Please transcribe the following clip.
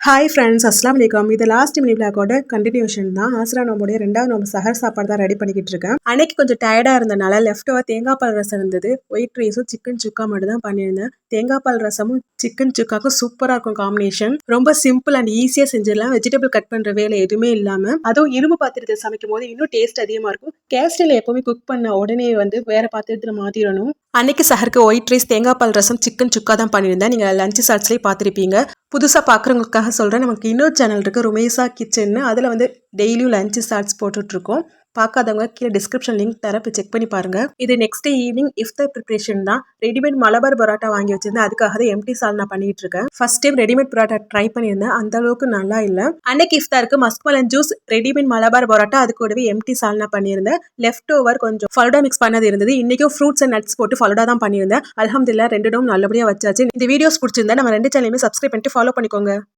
Hi friends, அஸ்லாம் வலைக்கம். இது லாஸ்ட் மினி விளாகோட கண்டினியூஷன் தான். ஆசரா நோம்புடைய 2வது நோம்பு சஹர் சாப்பாடு தான் ரெடி பண்ணிக்கிட்டு இருக்கேன். அன்னைக்கு கொஞ்சம் டயர்டாக இருந்தனால லெஃப்ட் ஓவர் தேங்காய் பால் ரசம் இருந்தது. ஒயிட் ரைஸும் சிக்கன் சுக்கா மட்டும் தான் பண்ணியிருந்தேன். தேங்காய் பால் ரசமும் சிக்கன் சுக்காக்கும் சூப்பராக இருக்கும் காம்பினேஷன். ரொம்ப சிம்பிள் அண்ட் ஈஸியாக செஞ்சிடலாம். வெஜிடபிள் கட் பண்ணுற வேலை எதுவுமே இல்லாமல். அதுவும் இரும்பு பாத்திரத்தை சமைக்கும் போது இன்னும் டேஸ்ட் அதிகமாக இருக்கும். கேஸ்டில் எப்போவுமே குக் பண்ண உடனே வேற பாத்திரத்தில் மாற்றிடணும். அன்னைக்கு சஹருக்கு ஒயிட் ரைஸ், தேங்காய் பால் ரசம், சிக்கன் சுக்கா தான் பண்ணியிருந்தேன். நீங்கள் லஞ்ச் ஷார்ட்ஸ்லேயே பார்த்துருப்பீங்க. புதுசாக பார்க்குறவங்களுக்காக சொல்கிறேன், நமக்கு இன்னொரு சேனல் இருக்குது ருமேசா கிச்சன்னு. அதில் டெய்லியும் லஞ்ச் ஷார்ட்ஸ் போட்டுட்ருக்கோம். பார்க்காதவங்க கீழே டிஸ்கிரிப்ஷன் லிங்க் தர போய் செக் பண்ணி பாருங்க. இது நெக்ஸ்ட் ஈவினிங் இஃப்தார் ப்ரிப்ரேஷன் தான். ரெடிமேட் மலபார் பரோட்டா வாங்கி வச்சிருந்தேன். அதுக்காக தான் எம்டி சால் நான் பண்ணிட்டு இருக்கேன். First time readymade parotta try பண்ணியிருந்தேன். அந்த அளவுக்கு நல்லா இல்லை. அன்னைக்கு இஃப்தாருக்கு மஸ்க்மலன் ஜூஸ், ரெடிமேட் மலபார் பரோட்டா, அது கூடவே எம்டி சால் நான் பண்ணியிருந்தேன். லெஃப்ட் ஓவர் கொஞ்சம் ஃபலூடா மிக்ஸ் பண்ணது இருந்தது. இன்னைக்கும் ஃப்ரூட்ஸ் அண்ட் நட்ஸ் போட்டு ஃபலூடா தான் பண்ணியிருந்தேன். அல்ஹம்துலில்லாஹ் 2 நல்லபடியாக வச்சாச்சு. இந்த வீடியோஸ் பிடிச்சிருந்தா நம்ம 2 சேனலையுமே சப்ஸ்கிரைப் பண்ணிட்டு ஃபாலோ பண்ணிக்கோங்க.